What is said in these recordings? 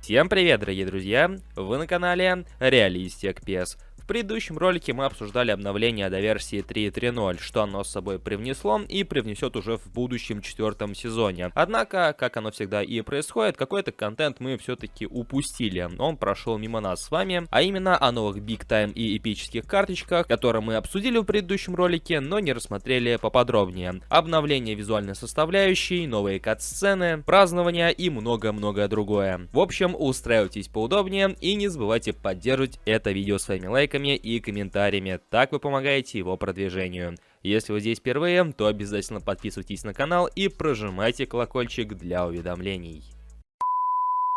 Всем привет, дорогие друзья! Вы на канале Realistic PES. В предыдущем ролике мы обсуждали обновление до версии 3.3.0, что оно с собой привнесло и привнесет уже в будущем 4-м сезоне. Однако, как оно всегда и происходит, какой-то контент мы все-таки упустили. Он прошел мимо нас с вами, а именно о новых Big Time и эпических карточках, которые мы обсудили в предыдущем ролике, но не рассмотрели поподробнее. Обновление визуальной составляющей, новые кат-сцены, празднования и много-многое другое. В общем, устраивайтесь поудобнее и не забывайте поддерживать это видео своими лайками и комментариями, так вы помогаете его продвижению. Если вы здесь впервые, то обязательно подписывайтесь на канал и прожимайте колокольчик для уведомлений.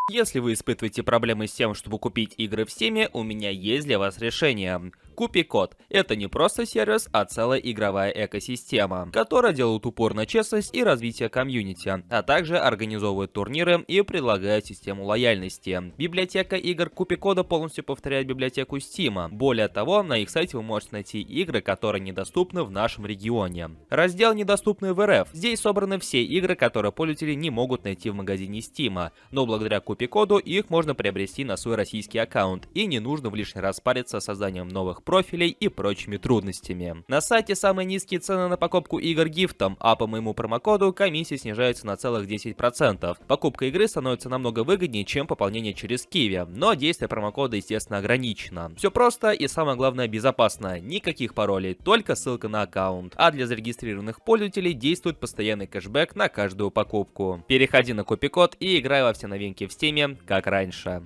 Если вы испытываете проблемы с тем, чтобы купить игры в Steam, у меня есть для вас решение. Купи-код. Это не просто сервис, а целая игровая экосистема, которая делает упор на честность и развитие комьюнити, а также организовывает турниры и предлагает систему лояльности. Библиотека игр Купи-кода полностью повторяет библиотеку Steam. Более того, на их сайте вы можете найти игры, которые недоступны в нашем регионе. Раздел «Недоступны в РФ». Здесь собраны все игры, которые пользователи не могут найти в магазине Steam, но благодаря Купи-коду их можно приобрести на свой российский аккаунт, и не нужно в лишний раз париться с созданием новых профилей и прочими трудностями. На сайте самые низкие цены на покупку игр гифтом, а по моему промокоду комиссия снижается на целых 10%. Покупка игры становится намного выгоднее, чем пополнение через Kiwi, но действие промокода, естественно, ограничено. Все просто и, самое главное, безопасно. Никаких паролей, только ссылка на аккаунт. А для зарегистрированных пользователей действует постоянный кэшбэк на каждую покупку. Переходи на Купи-код и играй во все новинки в Steam, как раньше.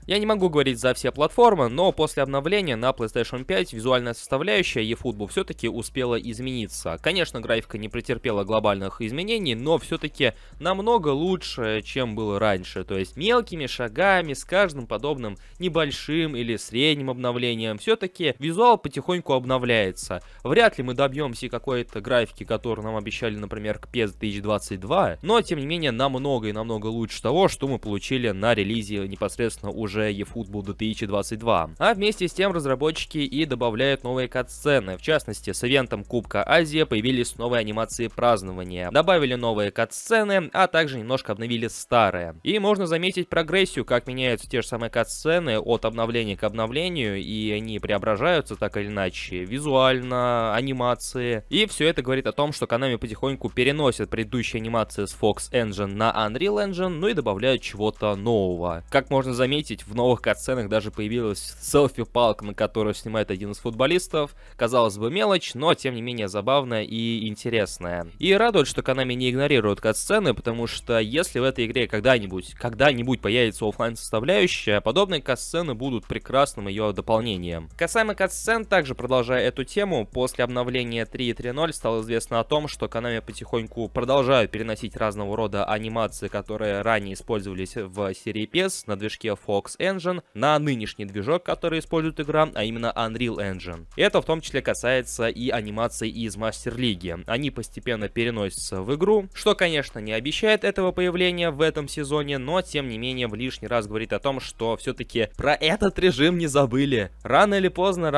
Я не могу говорить за все платформы, но после обновления на PlayStation 5 визуальная составляющая eFootball все-таки успела измениться. Конечно, графика не претерпела глобальных изменений, но все-таки намного лучше, чем было раньше. То есть мелкими шагами, с каждым подобным небольшим или средним обновлением, все-таки визуал потихоньку обновляется. Вряд ли мы добьемся какой-то графики, которую нам обещали, например, к PES 2022, но тем не менее намного и намного лучше того, что мы получили на релизе непосредственно уже eFootball 2022. А вместе с тем разработчики и добавляют новые кат-сцены. В частности, с ивентом Кубка Азии появились новые анимации празднования. Добавили новые кат-сцены, а также немножко обновили старые. И можно заметить прогрессию, как меняются те же самые кат-сцены от обновления к обновлению, и они преображаются так или иначе, визуально, анимации. И все это говорит о том, что Konami потихоньку переносит предыдущие анимации с Fox Engine на Unreal Engine, ну и добавляют чего-то нового. Как можно заметить, в новых катсценах даже появилась селфи-палка, на которую снимает один из футболистов. Казалось бы, мелочь, но тем не менее забавная и интересная. И радует, что Konami не игнорирует катсцены, потому что если в этой игре когда-нибудь появится оффлайн составляющая, подобные катсцены будут прекрасным ее дополнением. Касаемо катсцен, также продолжая эту тему, после обновления 3.3.0 стало известно о том, что Konami потихоньку продолжают переносить разного рода анимации, которые ранее использовались в серии PES на движке Fox Engine на нынешний движок, который использует игра, а именно Unreal Engine. Это в том числе касается и анимаций из Мастер Лиги. Они постепенно переносятся в игру, что, конечно, не обещает этого появления в этом сезоне, но, тем не менее, в лишний раз говорит о том, что все-таки про этот режим не забыли. Рано или поздно,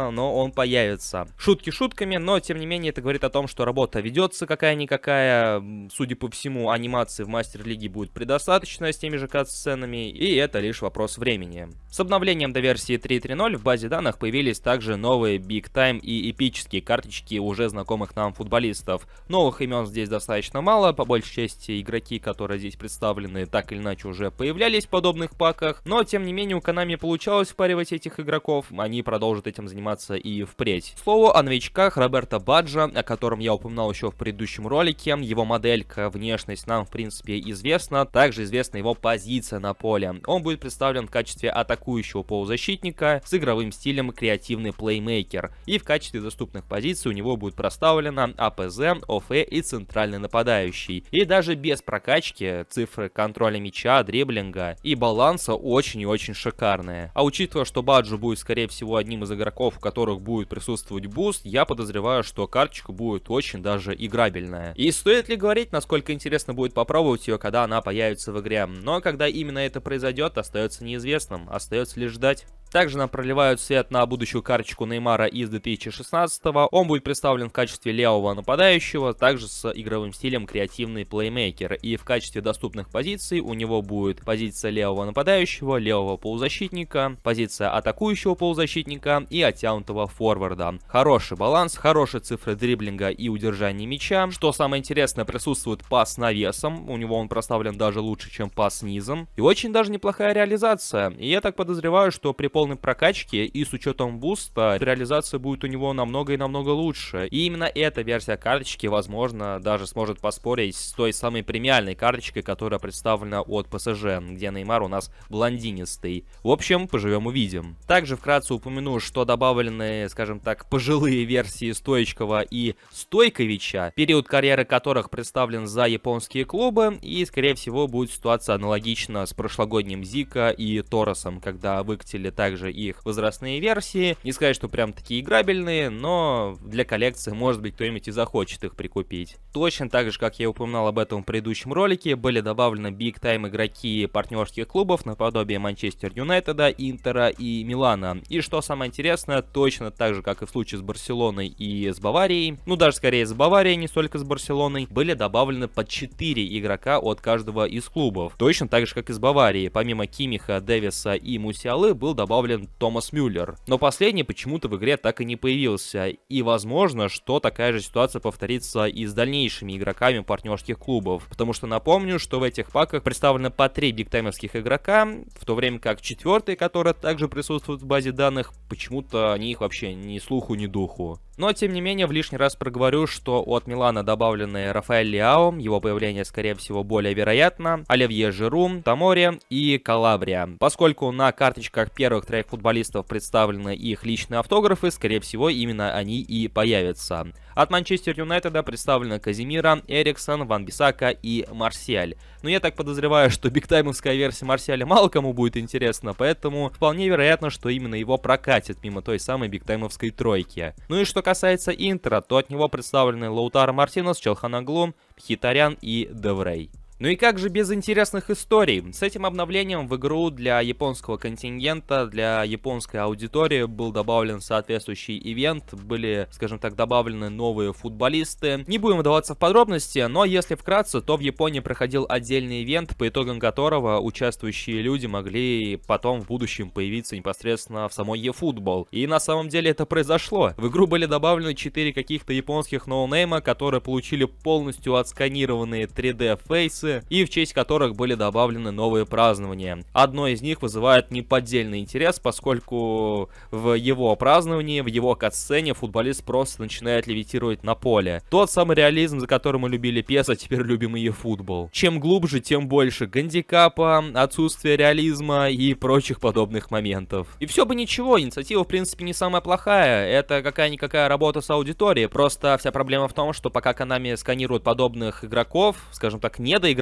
но он появится. Шутки шутками, но, тем не менее, это говорит о том, что работа ведется какая-никакая. Судя по всему, анимации в Мастер Лиге будет предостаточно с теми же кат-сценами, и это лишь вопрос времени. С обновлением до версии 3.3.0 в базе данных появились также новые Big Time и эпические карточки уже знакомых нам футболистов. Новых имен здесь достаточно мало, по большей части игроки, которые здесь представлены, так или иначе уже появлялись в подобных паках, но тем не менее у Konami получалось впаривать этих игроков, они продолжат этим заниматься и впредь. К слову о новичках Роберто Баджа, о котором я упоминал еще в предыдущем ролике, его моделька, внешность нам в принципе известна, также известна его позиция на поле. Он будет представлен в качестве атакующего полузащитника с игровым стилем креативный плеймейкер. И в качестве доступных позиций у него будет проставлено АПЗ, ОФ и центральный нападающий. И даже без прокачки цифры контроля мяча, дриблинга и баланса очень и очень шикарные. А учитывая, что Баджо будет скорее всего одним из игроков, у которых будет присутствовать буст, я подозреваю, что карточка будет очень даже играбельная. И стоит ли говорить, насколько интересно будет попробовать ее, когда она появится в игре? Но когда именно это произойдет, остается неизвестным, остается лишь ждать. Также нам проливают свет на будущую карточку Неймара из 2016-го. Он будет представлен в качестве левого нападающего, также с игровым стилем креативный плеймейкер. И в качестве доступных позиций у него будет позиция левого нападающего, левого полузащитника, позиция атакующего полузащитника и оттянутого форварда. Хороший баланс, хорошие цифры дриблинга и удержания мяча. Что самое интересное, присутствует пас навесом. У него он проставлен даже лучше, чем пас низом. И очень даже неплохая реализация. И я так подозреваю, что при полной прокачке и с учетом буста реализация будет у него намного и намного лучше. И именно эта версия карточки, возможно, даже сможет поспорить с той самой премиальной карточкой, которая представлена от ПСЖ, где Неймар у нас блондинистый. В общем, поживем увидим. Также вкратце упомяну, что добавлены, скажем так, пожилые версии Стоичкова и Стойковича, период карьеры которых представлен за японские клубы, и, скорее всего, будет ситуация аналогична с прошлогодним Зика и Торосом, когда выкатили также их возрастные версии. Не сказать, что прям такие играбельные, но для коллекции, может быть, кто-нибудь и захочет их прикупить. Точно так же, как я упоминал об этом в предыдущем ролике, были добавлены биг-тайм игроки партнерских клубов наподобие Манчестер Юнайтеда, Интера и Милана. И что самое интересное, точно так же, как и в случае с Барселоной и с Баварией, ну даже скорее с Баварией, не столько с Барселоной, были добавлены по 4 игрока от каждого из клубов. Точно так же, как и с Баварией. Помимо Кимиха, Дэвиса и Мусиалы был добавлен Томас Мюллер. Но последний почему-то в игре так и не появился. И возможно, что такая же ситуация повторится и с дальнейшими игроками партнерских клубов. Потому что напомню, что в этих паках представлено по 3 бигтаймовских игрока, в то время как 4-й, который также присутствует в базе данных, почему-то о них вообще ни слуху, ни духу. Но, тем не менее, в лишний раз проговорю, что от Милана добавлены Рафаэль Лиао, его появление, скорее всего, более вероятно, Оливье Жиру, Таморе и Калабрия. Поскольку на карточках первых 3 футболистов представлены их личные автографы, скорее всего, именно они и появятся. От Манчестер Юнайтеда представлены Казимира, Эриксон, Ван Бисака и Марсиаль. Но я так подозреваю, что бигтаймовская версия Марсиаля мало кому будет интересна, поэтому вполне вероятно, что именно его прокатит мимо той самой бигтаймовской тройки. Ну и что касается Интера, то от него представлены Лаутаро Мартинес, Чалханоглу, Мхитарян и Деврей. Ну и как же без интересных историй? С этим обновлением в игру для японского контингента, для японской аудитории был добавлен соответствующий ивент, были, скажем так, добавлены новые футболисты. Не будем вдаваться в подробности, но если вкратце, то в Японии проходил отдельный ивент, по итогам которого участвующие люди могли потом в будущем появиться непосредственно в самой eFootball. И на самом деле это произошло. В игру были добавлены 4 каких-то японских ноунейма, которые получили полностью отсканированные 3D-фейсы, и в честь которых были добавлены новые празднования. Одно из них вызывает неподдельный интерес, поскольку в его праздновании, в его катсцене футболист просто начинает левитировать на поле. Тот самый реализм, за который мы любили PES, а теперь любим и eFootball. Чем глубже, тем больше гандикапа, отсутствия реализма и прочих подобных моментов. И все бы ничего, инициатива в принципе не самая плохая, это какая-никакая работа с аудиторией, просто вся проблема в том, что пока Konami сканирует подобных игроков, скажем так, недоигроков,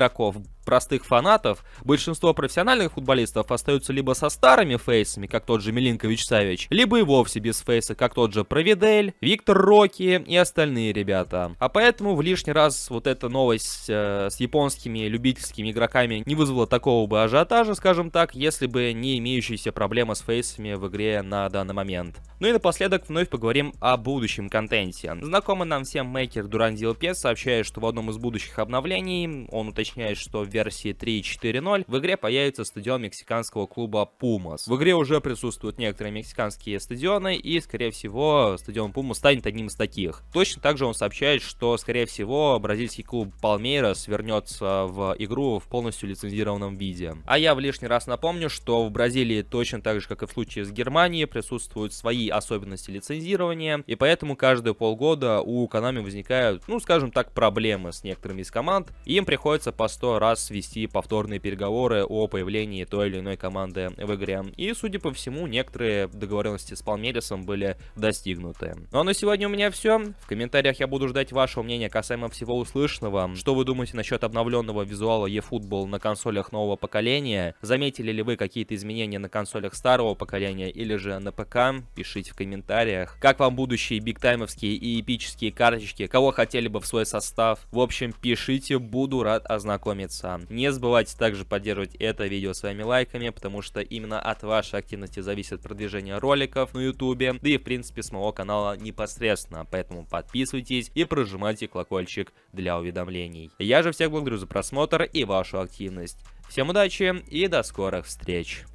простых фанатов, большинство профессиональных футболистов остаются либо со старыми фейсами, как тот же Милинкович Савич, либо и вовсе без фейса, как тот же Провидель, Виктор Рокки и остальные ребята. А поэтому в лишний раз вот эта новость с японскими любительскими игроками не вызвала такого бы ажиотажа, скажем так, если бы не имеющиеся проблемы с фейсами в игре на данный момент. Ну и напоследок вновь поговорим о будущем контенте. Знакомый нам всем мейкер Durandil PS сообщает, что в одном из будущих обновлений он уточняет, что в версии 3.4.0 в игре появится стадион мексиканского клуба Pumas. В игре уже присутствуют некоторые мексиканские стадионы, и, скорее всего, стадион Pumas станет одним из таких. Точно так же он сообщает, что, скорее всего, бразильский клуб Palmeiras вернется в игру в полностью лицензированном виде. А я в лишний раз напомню, что в Бразилии точно так же, как и в случае с Германией, присутствуют свои особенности лицензирования, и поэтому каждые полгода у Konami возникают, ну, скажем так, проблемы с некоторыми из команд, и им приходится по 100 раз вести повторные переговоры о появлении той или иной команды в игре. И, судя по всему, некоторые договоренности с Palmeiras были достигнуты. Ну а на сегодня у меня все. В комментариях я буду ждать вашего мнения касаемо всего услышанного. Что вы думаете насчет обновленного визуала eFootball на консолях нового поколения? Заметили ли вы какие-то изменения на консолях старого поколения или же на ПК? Пишите в комментариях. Как вам будущие бигтаймовские и эпические карточки? Кого хотели бы в свой состав? В общем, пишите, буду рад ознакомиться. Не забывайте также поддерживать это видео своими лайками, потому что именно от вашей активности зависит продвижение роликов на ютубе, да и в принципе с моего канала непосредственно, поэтому подписывайтесь и прожимайте колокольчик для уведомлений. Я же всех благодарю за просмотр и вашу активность. Всем удачи и до скорых встреч!